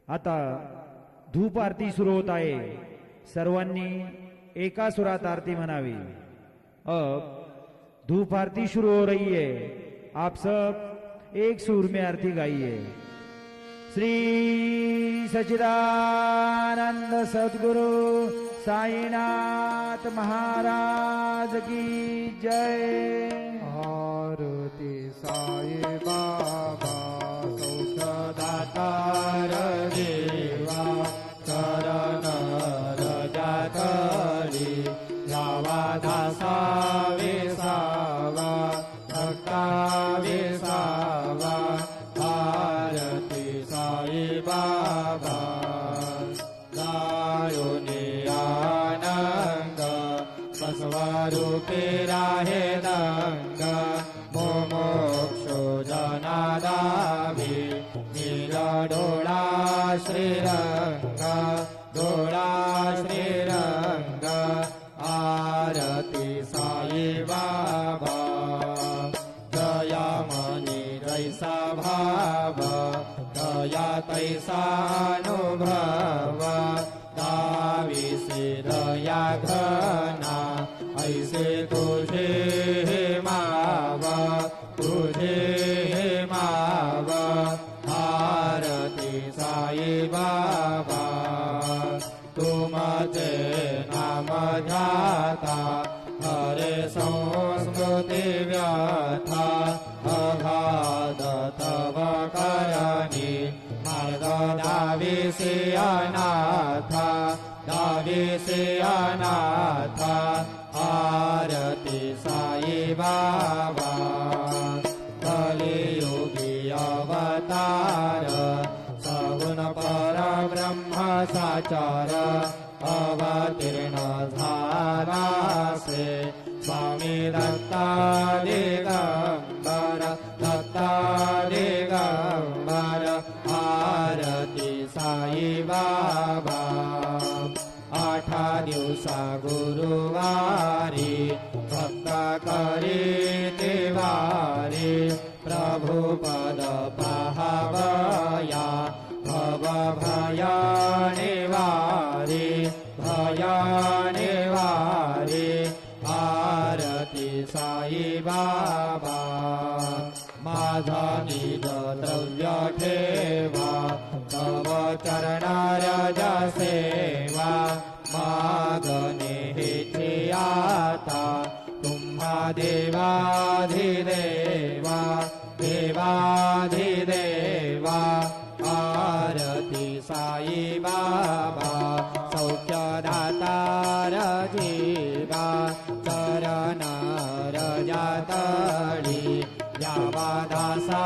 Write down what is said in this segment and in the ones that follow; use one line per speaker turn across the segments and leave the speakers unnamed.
आता धूप आरती सुरू होत आहे। सर्वांनी एका सुरात आरती म्हणावी। अब धूप आरती शुरू हो रही है, आप सब एक सुर में आरती गाइए। श्री सच्चिदानंद सद्गुरु साईनाथ महाराज की जय।
आरती साई बाबा सौख्यदातार देवा चरण रजातली लावा दासा वेसावा भक्ता वेसावा। आरती साई बाबा गायोनी आनंद बसवारूपी राहे दंग मोक्षो जनादावी नीरा डोळा श्रीरंग डोळा श्रीरंग। आरती साई बाबा दयामणी तैसा भाव दया तैसा अनुभव दाविसे दया घना ऐसे तुझे माव तुझे माव। आरती साई बाबा तुमचे नाम ध्याता हरे संस्कृती व्यथा अगाध तव करणी मार्ग दाविसे अनाथा दाविसे अनाथा। आरती साई बाबा कलियुगी अवतार सगुण परब्रह्म साचार अवतीर्ण झालासे स्वामी दत्ता दिगंबर दत्ता दिगंबर। आरती साई बाबा आठा दिवसा गुरुवारी भक्त करी देवारी प्रभु पद पाहावया भव भयानिवारी भयानिवारी। आरती साई बाबा माझा निज द्रव्य ठेवा तव चरणारज सेवा मागणे हेची आता तुम्हा देवाधिदेवा देवाधिदेवा। आरती साई बाबा सौख्यदातार जीवा चरण रजातली यावा दासा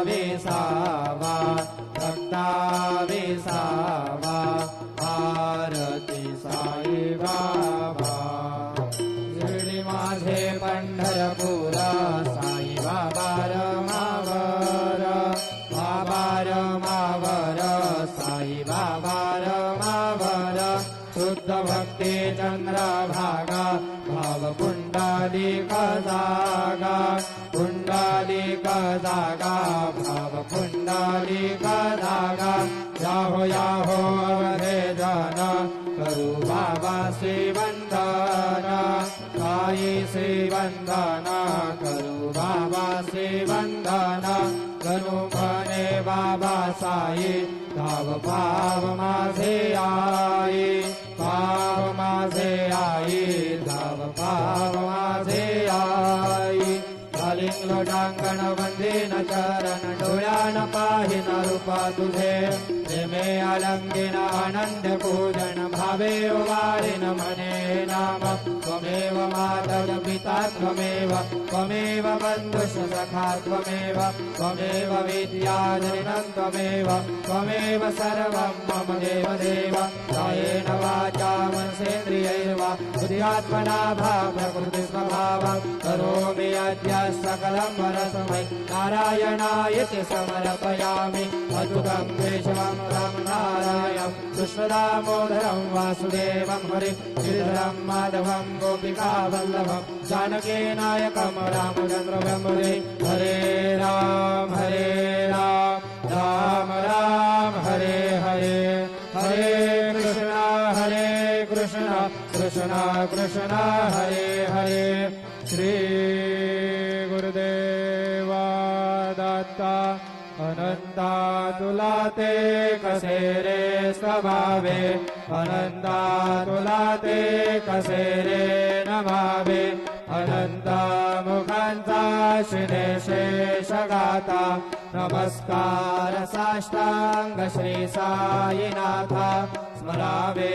वेसावा भक्ता वेसावा। आरती साई बाबा शिर्डी माझे पंढरपूर साई बाबा रमावर बाबा रमावर साई बाबा रमावर। शुद्ध भक्ती चंद्रभागा भाव पुंडलिक जागा पुंडलिक जागा भाव पुंडलिक जागा। याहो याहो अवधे जन करू बाबा श्री वंदन साई श्री वंदन करू बाबा श्री वंदन। गणू म्हणे बाबा साई धाव पाव माझे आई पाव माझे आई धाव पाव माझे आई। कालिंग लोटांगण वंदीन चरण डोळ्यान पाहिन रूपा तुझे प्रेमे आलंगिन आनंद पूजन भावे वाळीन म्हणे नाम त्वमेव मातः पिता त्वमेव त्वमेव बन्धुश्च सखा त्वमेव त्वमेव विद्याधरिणं त्वमेव त्वमेव सर्वं मम देव देव। कायेन वाचा मनसेन्द्रियैर्वा बुद्ध्यात्मना प्रकृतिस्वभावं करोमि अद्य सकलं परस्मै नारायणायति समर्पयामि। अच्युतं केशवं तं नारायणं कृष्णदामोदरं वासुदेवं हरिं गिरिधरं माधवं गोपिकावल्लभं जानकीनायकं रामचन्द्रं हरे राम राम राम हरे हरे। हरे कृष्ण कृष्ण कृष्ण हरे हरे श्री गुरुदेवा दत्ता अनंता तुला ते कसे रे स्वभावे अनंता तुला ते कसे रे नमावे अनंता मुखांचा श्री शेष गाता नमस्कार साष्टांग श्री साईनाथा स्मरावे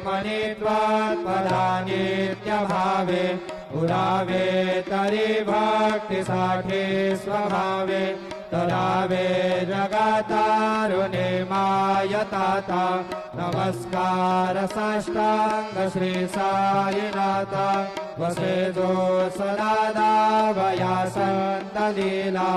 मनी त्वत्पदा नित्य भावे उरावे तरी भक्तीसाठी स्वभावे तरावे जगतारुणे मायताता नमस्कार साष्टांग श्री साईनाथा वसे जो सदा वया संत लीला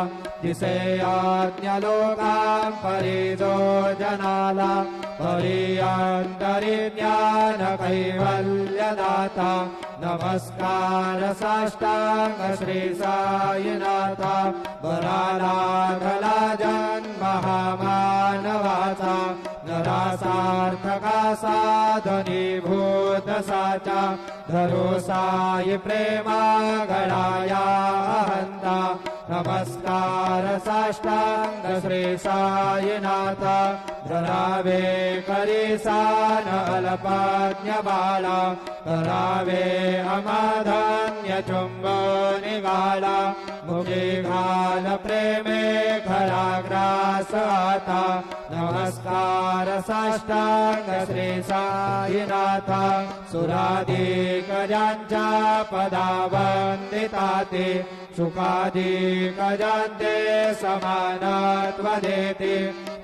दिसे आज्ञलोकां परिजो जनाला परियांतरि ज्ञान कैवल्यदाता नमस्कार साष्टांग श्री साईनाथा बराला जन्म महामानवाचा नरासार्थका साधनीभूत साचा धरो साई प्रेमा गणाया हंता नमस्कार साष्टांग श्री साईनाथा धरावे करीसान अल्पज्ञ बाला करावे अमाधान्य चुंबनी गाला मुखे घाल प्रेमे खरा ग्रास आता नमस्कार साष्टांग श्री साईनाथा सुराधिक ज्यांच्या पदा वंदिता ते सुखाधिक ज्यांचे समानत्व देते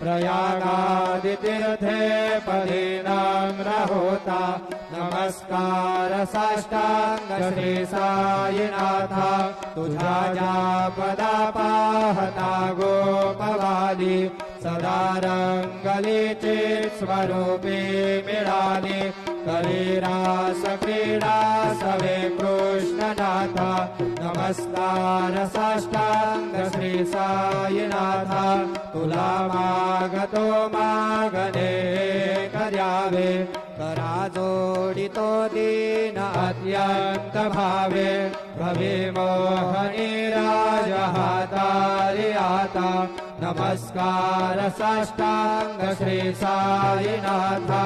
प्रयागादि तीर्थे पदे नम्र होता नमस्कार साष्टांग श्री साईनाथा तुझ्या ज्या पदा पाहता गोपवादी सदा रंगलीचे स्वरूपे मिळाले करीरास क्रीडा सवे कृष्णनाथा नमस्कार साष्टांग श्री साईनाथा तुला मागतो मागणे कर्यावे करा जोडितो दीन अत्यंत भावे भवे मोहनी राज हातारी आता नमस्कार साष्टांग श्री साईनाथा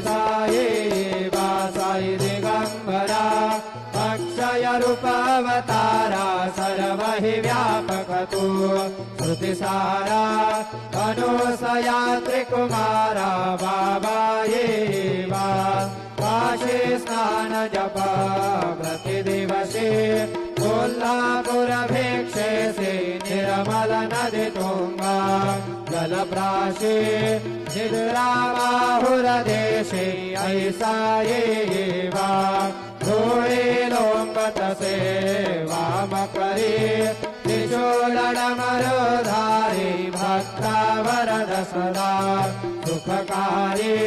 साई वा साई दिगंबरा अक्षय रूपावतारा सर्व हि व्यापक तू श्रुतिसारा अनुसया त्रिकुमारा बाबा ये वा काशी स्नान जप प्रतिदिवसे कोल्हापुरभिक्षेसे निर्मल नदी तुंगा जलप्राशे निद्रामाहुरदेशे ऐसा ये वा धूळे लोंबतसे वाम करी त्रिशूलडमरुधारी भक्ता वरद सदा सुखकारी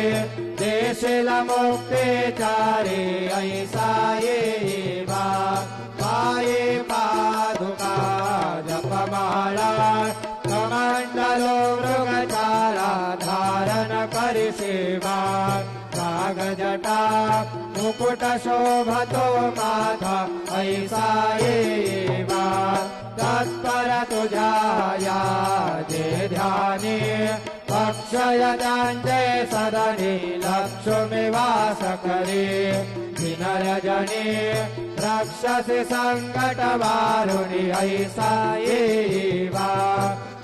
देशिल मुक्तिचारी ऐसा ये वा पाये पादुका जपमाला कमंडलो मृगचाला धारण करी सेवा कागजटा मुकुट शोभतो माथा ऐसा ये वा तत्पर तुझ्या या जे ध्यानी अक्षय ज्ञानचे सदनी लक्ष्मी वास करे विनरजनी राक्षसी संकट वारुणी ऐसा ये वा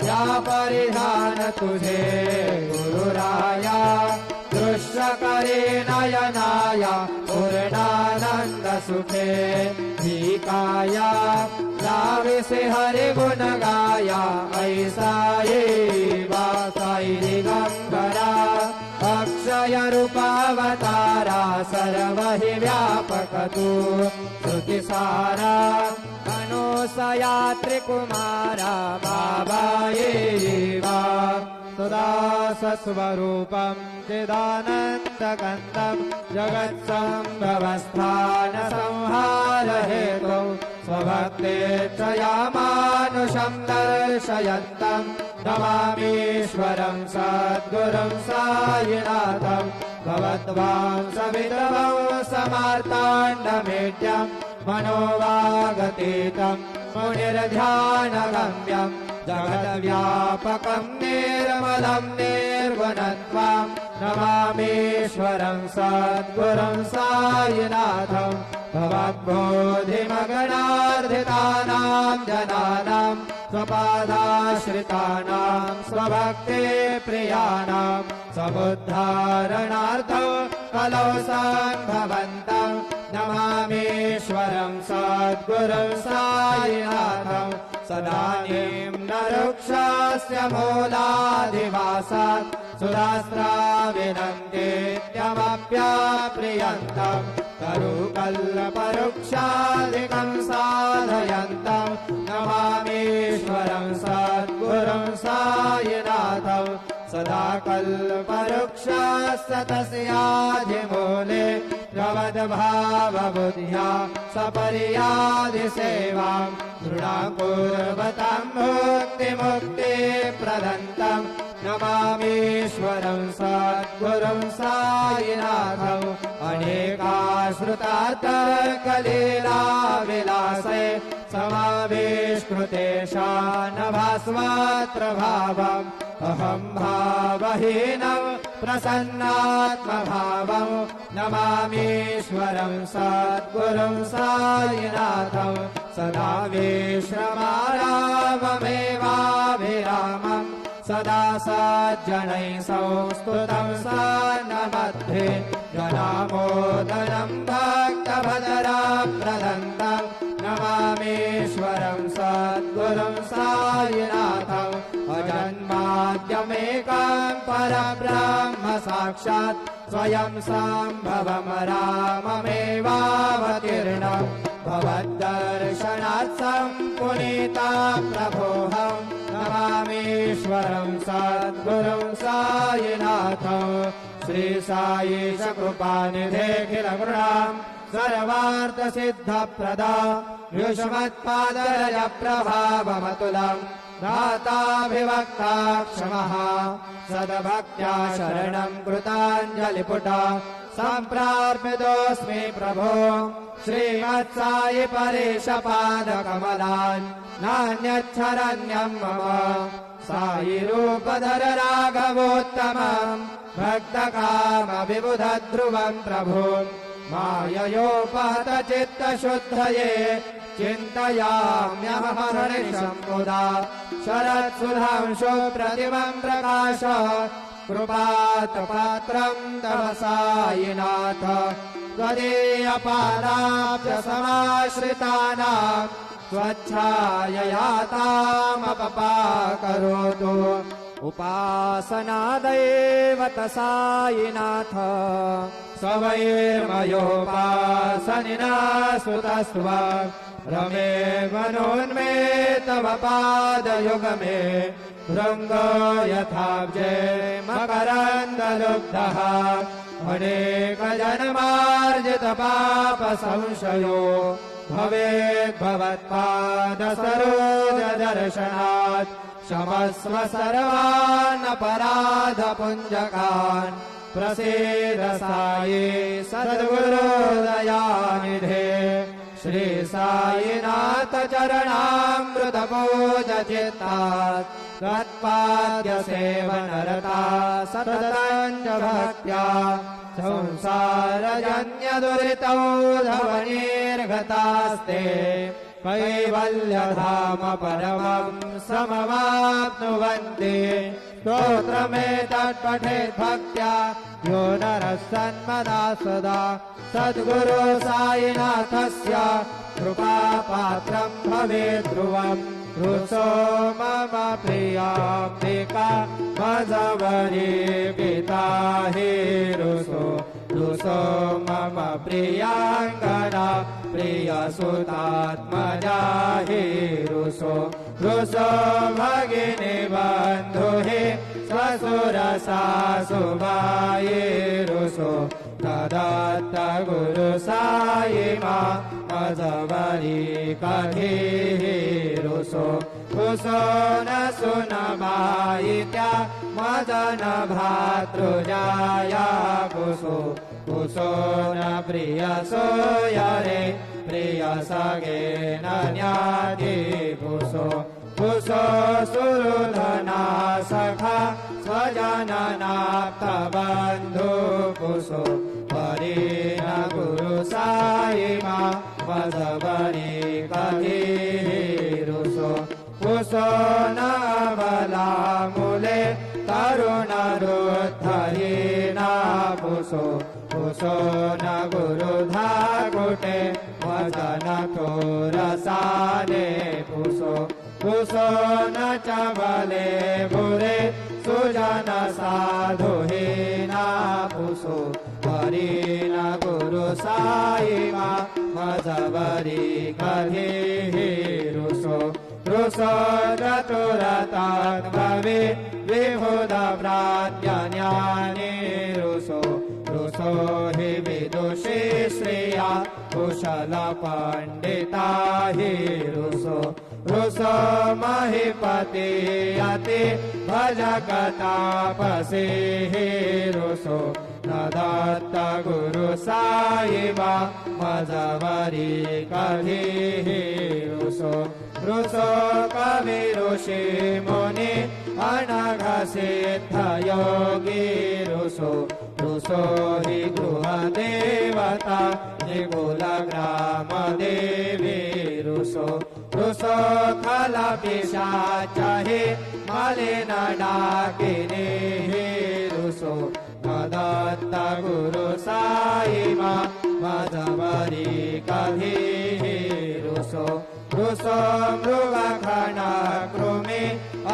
या परिधान तुझे गुरुराया दृश्य करे नयनाया पूर्णानंद सुखे भीकाया लाविसे हरि गुण गाया ऐसा ये वा साई दिगंबरा अक्षय रूपावतारा सर्व हि व्यापक तू श्रुतिसारा अनुसया त्रिकुमारा बाबा ये वा सुदासस्वरूपं चिदानन्दकन्दं जगत्सम्भवस्थान संहारहेतु स्वभक्तेच्छया मानुषं दर्शयन्तं नमामीश्वरं सद्गुरुं सायिनाथं भवद्वां सवितवं समार्ताण्डमेड्यं मनोवागतीतं मुनिर्ध्यानगम्यं जगद्व्यापकं निर्मलं निर्गुणत्वं नमामीश्वरं सद्गुरुं सायिनाथं भवद्बोधिमगणार्धितानां जनानां स्वपादाश्रितानां स्वभक्तिप्रियाणां समुद्धारणार्थं कलौ सम्भवन्तं नमामीश्वरं सद्गुरुं सायिनाथं सदानीं न वृक्षस्य मूलाधिवासात् सुधास्त्राविनन्दित्यमप्याप्रियन्तं तरुकल्पवृक्षादिकं साधयन्तं नमामीश्वरं सद्गुरुं सायिनाथं सदा कल्पवृक्षस्य तस्याधिमूले प्रवद्भावबुद्ध्या सपर्यादिसेवां दृढाकुर्वतं मुक्तिप्रदन्तं नमामीश्वरं सद्गुरुं सायिनाथं अनेकाश्रुतार्थकलीलाविलासे समावेशकृतेशानभास्मात्रभावम् अहं भावहीनं प्रसन्नात्मभावं नमामीश्वरं सद्गुरुं सायिनाथं सदा विश्रमाराममेवाभिरामं सदा सज्जनैः संस्तुतं सान्मध्ये जनामोदनं भक्तभजराप्रदन्तं नमामीश्वरं सद्गुरुं सायिनाथं अजन्माद्यमेकां परब्रह्म साक्षात् स्वयं सम्भवं राममेवावतीर्णं भवद्दर्शनार्थं पुनीता प्रभोऽहं नमामीश्वरं सद्गुरुं सायिनाथं श्री साईश कृपानिधेऽखिलगुणां सर्वार्थसिद्धप्रदा युष्मत्पादरज प्रभावमतुलं दाताभिवक्ता क्षमः सद्भक्त्या शरणं कृताञ्जलिपुटा सम्प्रार्पितोऽस्मि प्रभो श्रीमत्सायि परेशपादकमलान् नान्यच्छरण्यं मम सायि रूपधर राघवोत्तमं भक्तकामविबुधध्रुवं प्रभुं माययोपहत चित्तशुद्धये चिन्तयाम्यहर्निशं मुदा शरत्सुधांशु प्रतिमं प्रकाश कृपात्पात्रं तव सायिनाथ त्वदीयपादाब्जसमाश्रितानां स्वच्छाययातामपपाकरोतु उपासनादैवत सायिनाथ स्ववैर्मयोपासनिना सुतस्व रमे मनोन्मे तव पादयुगमे भृङ्ग यथाब्जे मकरन्दलुब्धः अनेकजन्मार्जितपापसंशयो भवेद्भवत्पादसरोजदर्शनात् क्षमस्व सर्वानपराधपुञ्जकान् प्रसीद साई सद्गुरुदयानिधे श्री साईनाथ चरणामृतपूजचित्तात् तत्पाद्यसेवनरता सततं च भक्त्या संसारजन्यदुरितौ धवनिर्गतास्ते कैवल्यधाम परमं समवाप्नुवन्ति स्तोत्रमेतत्पठेत् भक्त्या यो नरः सन्मदा सदा सद्गुरु साईनाथस्य कृपापात्रं भवेत् ध्रुवम् रुसो मम प्रियाम्बिका मजवरी पिता हि रुसो मम प्रियाङ्गना प्रियसुतात्मजा हि रुसो भगिनी बन्धुहि स्वसुरसासुभाये रुसो ददत्त गुरु साई मा मजवरी कथि रुसो कुसो न सुनबायित्या मदन भातृजाया कुसो कुसो न प्रिय सोयरे प्रिय सगे न न्यादि कुसो कुसो सुरधना सखा स्वजननाप्त बन्धु कुसो परीन गुरु साईमा वजवरी कधीरुसो कुसो न बला मुले तरुण रुद्धरीना कुसो कुसो न गुरु धागुटे वजन थोरसाने कुसो कुसो न चबले बुरे सुजन साधुहीना कुसो हरिन गुरु साईमा मजबरी कधीरुसो रुसो चतुरतद्भवे विहुद प्राज्ञानि रुसो रुसो हि विदुषी श्रिया कुशल पंडिता हि रुसो रुसो महीपति अति भजकतापसे हि रुसो न दत्त गुरु साईबा मजवरी कधीहि रुसो रुसो कवि ऋषि मुनि अनघ सिद्ध योगी रुसो रुसो हि गृह देवता निकुल ग्राम देवी रुसो रुसो खल पिशाच हि मलिन डाकिनी रुसो दत्त गुरु साईमा मजवरी कधीहि रुसो रुसो मृगखण कृमि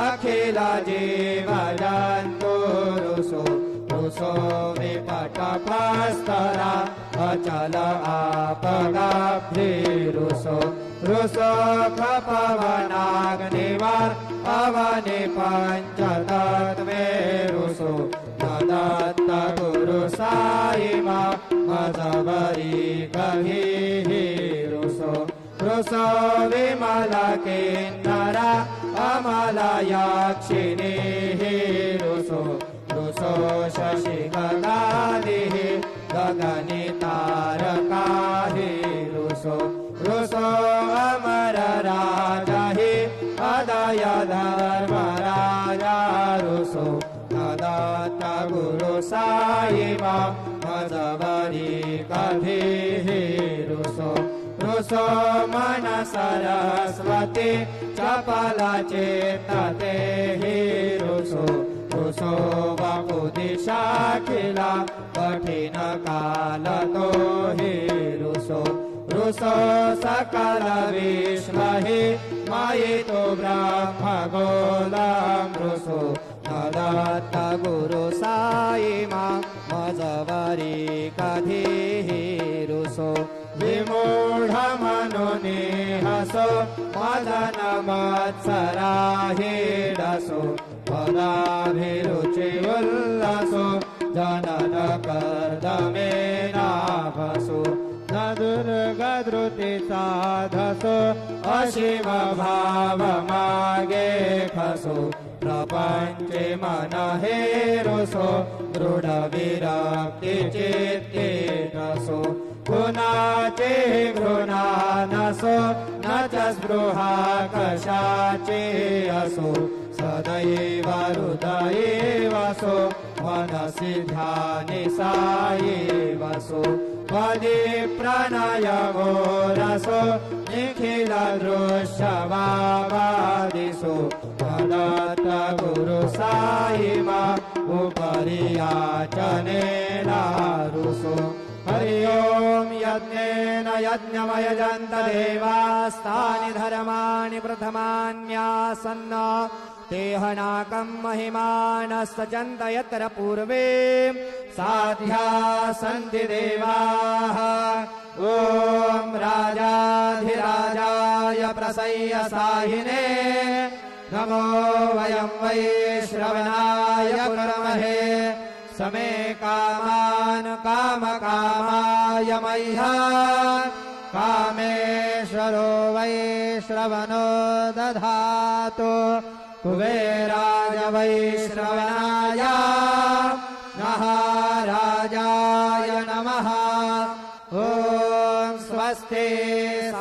अखिल जीव जन्तु रुसो रुसो विपट पास्तरा अचल आपगाब्धि रुसो रुसो खपवनाग्निवार अवनि पंचतत्वे रुसो दत्त गुरु साईमा मजवरी कधीहि रुसो रुसो विमल किन्नरा अमल यक्षिणी रुसो रुसो शशि गगादिः गगनि तारका रुसो रुसो अमर राजा हि अदय धर्मराजा रुसो दत्त गुरु साईमा मजवरी कधीहि रुसो रुसो मन सरस्वती चपल चेतते हि रुसो रुसो वपुदिशाखिला कठिन कालतो हि रुसो रुसो सकल विश्व हि मायितो ब्रह्म गोलम् रुसो दत्त गुरु साईमा मजवरी कधीहि रुसो विमूढ मनुनिहसो मदन मत्सराहीडसो पदाभिरुचि उल्लसो जनन कर्दमेनाभसो न दुर्गधृति साधसो अशिव भाव मागे खसो प्रपंचे मन हेरुसो दृढ विरक्ति चित्ते रसो गुणाचे घृणानसो न च स्पृहा कशाचे असो सदैव हृदये वसो मनसि ध्यानि साये वसो पदे प्रणयवो रसो निखिल दृश्यवादिसो दत्त गुरु साईमा उपरि याचनेन रुसो हरि ओम यज्ञेन यज्ञमयजन्त देवास्तानि धर्माणि प्रथमान्यासन्न तेहनाकं महिमानस्तजन्त यत्र पूर्वे साध्या सन्ति देवाः ॐ राजाधिराजाय प्रसय्य साहिने नमो वयं वै श्रवणाय कुर्महे समे कामान् कामकामाय मह्यम् कामेश्वरो वै श्रवणो दधातु कुबेराय वै श्रवणाय महाराजाय नमः ॐ स्वस्ति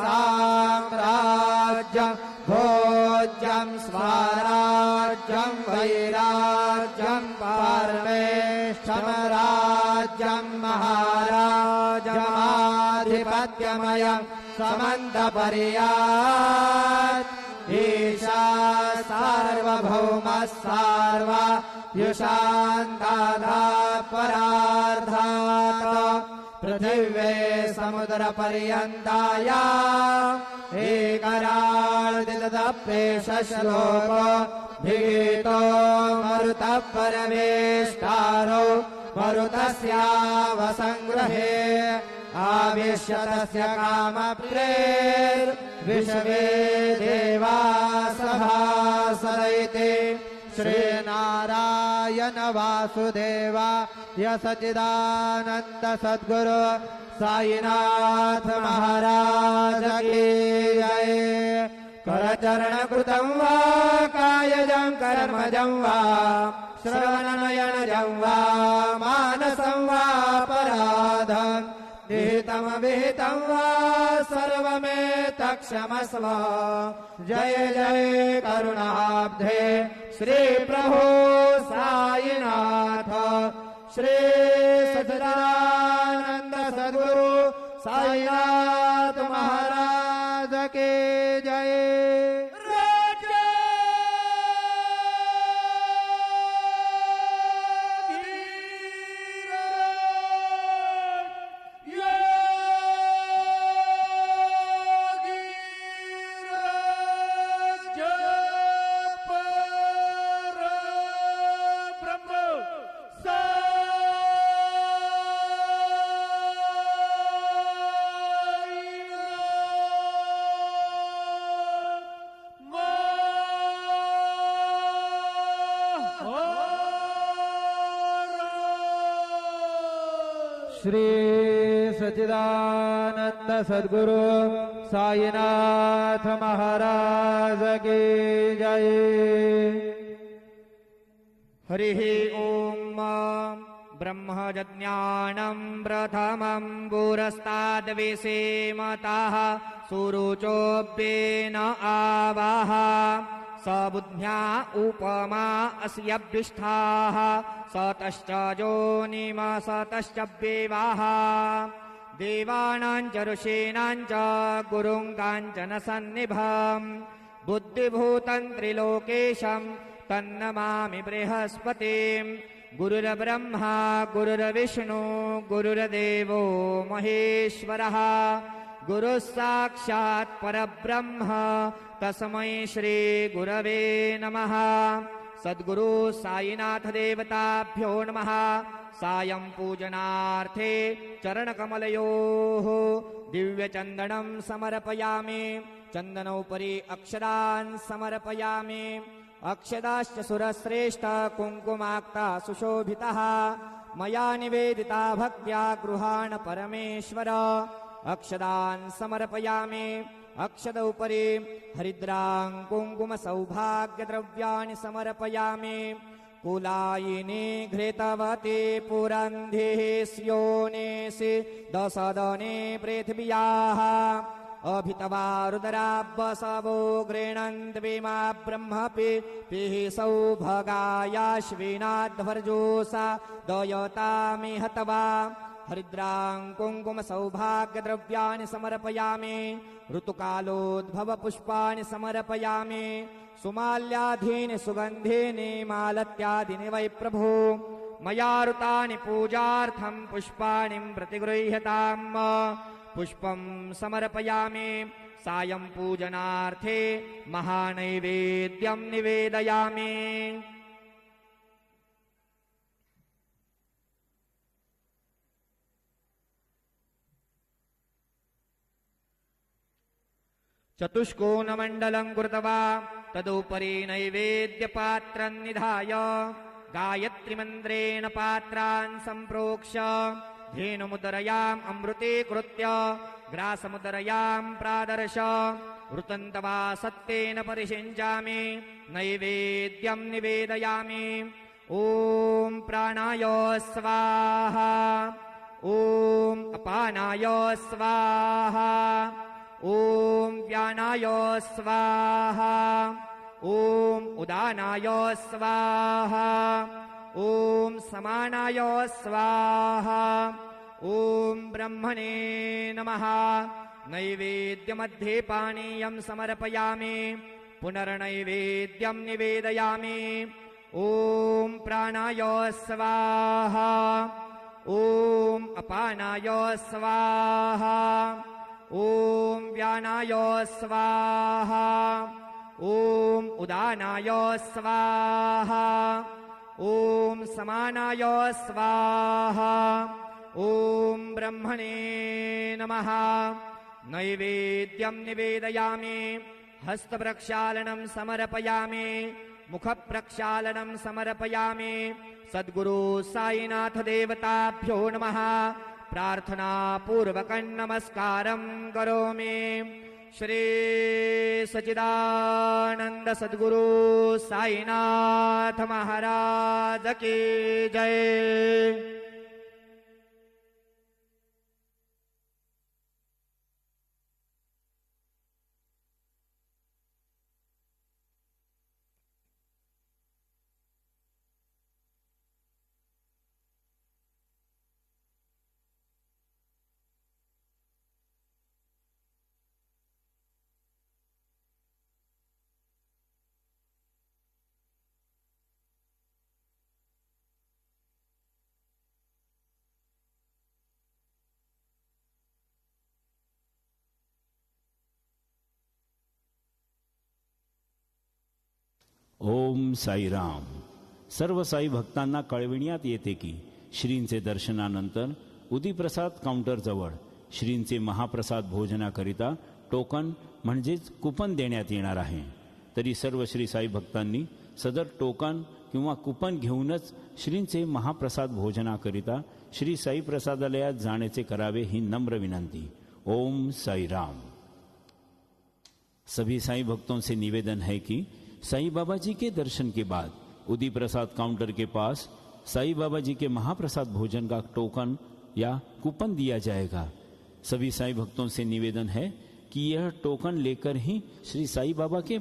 साम्राज्यं भोज्यं स्वराज्यं वैराज्यं परमेष्ठमराज्यं महाराजमाधिपत्यमयं समन्तपर्यात् ईशा सार्वभौमः सार्वयुषान्ताधा परार्धात् पृथिवे समुद्रपर्यन्ताय एकराळदिदपेश श्लोको भिगीतो मरुतः परमेष्टारो मरुतस्यावसङ्ग्रहे आविश्य तस्य कामप्रेर्विश्वे देवा सभासरैते श्रीनारायण वासुदेवाय सच्चिदानन्द सद्गुरु साईनाथ महाराज की जय। करचरणकृतं वा कायजं कर्मजं वा श्रवणनयनजं वा मानसं वा पराधं विहितं विहितं वा सर्वमेतत्क्षमस्व। जय जय करुणाब्धे श्री प्रभु साईनाथ श्री सच्चिदानंद सद्गुरु साईनाथ महाराज के जय। श्री सच्चिदानंद सद्गुरु साईनाथ महाराज की जय।
हरिः ओम ब्रह्मज्ञानं प्रथमं पुरस्ताद्विषेमतः सुरुचोऽप्येन आवाह स बुद्ध्या उपमा अस्यभ्यष्ठाः सतश्च जोनिम सतश्च वेवाः देवानां च ऋषीणां च गुरुं काञ्चन सन्निभं बुद्धिभूतं त्रिलोकेशं तन्नमामि बृहस्पतिं गुरुर्ब्रह्मा गुरुर्विष्णु गुरुर्देवो महेश्वरः गुरुः साक्षात् परब्रह्म तस्मै श्री गुरवे नमः। सद्गुरु साईनाथ देवताभ्यो नमः। सायं पूजनार्थे चरणकमलयोः दिव्यचन्दनं समर्पयामि। चन्दनोपरि अक्षरान् समर्पयामि। अक्षदाश्च सुरश्रेष्ठ कुङ्कुमाक्ता सुशोभितः मया निवेदिता भक्त्या गृहाण परमेश्वर। अक्षदान् समर्पयामि। अक्षद उपरि हरिद्रां कुङ्कुम सौभाग्यद्रव्याणि समर्पयामि। कुलायिनी घृतवती पुरन्धिः स्योनेसि दशदने पृथिव्याः अभितवा रुद्राब्बसवो गृह्णन्त्विमा ब्रह्मपिः सौभगायाश्विनाध्वर्जोषा दयतामिहतवा। हरिद्रां कुङ्कुम सौभाग्यद्रव्याणि समर्पयामि। ऋतुकालोद्भव पुष्पाणि समर्पयामि। सुमाल्याधीनि सुगन्धीनि मालत्यादीनि वै प्रभो मया ऋतानि पूजार्थं पुष्पाणि प्रतिगृह्यताम्। पुष्पं समर्पयामि। सायं पूजनार्थे महानैवेद्यं निवेदयामि। चतुष्कोणमण्डलं कृत्वा तदुपरि नैवेद्यपात्रं निधाय गायत्रीमन्त्रेण पात्रान् सम्प्रोक्ष्य धेनुमुदरयाम् अमृतीकृत्य ग्रासमुदरयां प्रादर्श वृतन्तवा सत्तेन परिषिञ्चामि नैवेद्यं निवेदयामि ॐ प्राणाय स्वाहा ॐ अपानाय स्वाहा ॐ व्यानाय स्वाहा ॐ उदानाय स्वाहा ॐ समानाय स्वाहा ॐ ब्रह्मणे नमः नैवेद्यमध्ये पानीयं समर्पयामि पुनर्नैवेद्यं निवेदयामि ॐ प्राणाय स्वाहा ॐ अपानाय स्वाहा ॐ व्यानाय स्वाहा ॐ उदानाय स्वाहा ॐ समानाय स्वाहा ॐ ब्रह्मणे नमः नैवेद्यं निवेदयामि हस्तप्रक्षालनं समर्पयामि मुखप्रक्षालनं समर्पयामि सद्गुरु साईनाथ देवताभ्यो नमः प्रार्थना पूर्वकं नमस्कारं करोमि श्री सच्चिदानंद सद्गुरु साईनाथ महाराज की जय।
ओम साईराम। सर्व साई भक्तांना कळविण्यात येते की श्रींचे दर्शनानंतर उदीप्रसाद काउंटरजवळ श्रींचे महाप्रसाद भोजनाकरिता टोकन म्हणजेच कुपन देण्यात येणार आहे। तरी सर्व श्री साई भक्तांनी सदर टोकन किंवा कुपन घेऊनच श्रींचे महाप्रसाद भोजनाकरिता श्री साई प्रसादालयात जाण्याचे करावे ही नम्र विनंती। ओम साईराम। सभी साई भक्तों से निवेदन है कि साईं बाबा जी के दर्शन के बाद उदी प्रसाद काउंटर के पास साईं बाबा जी के महाप्रसाद भोजन का टोकन या कूपन दिया जाएगा। सभी साईं भक्तों से निवेदन है कि यह टोकन लेकर ही श्री साईं बाबा के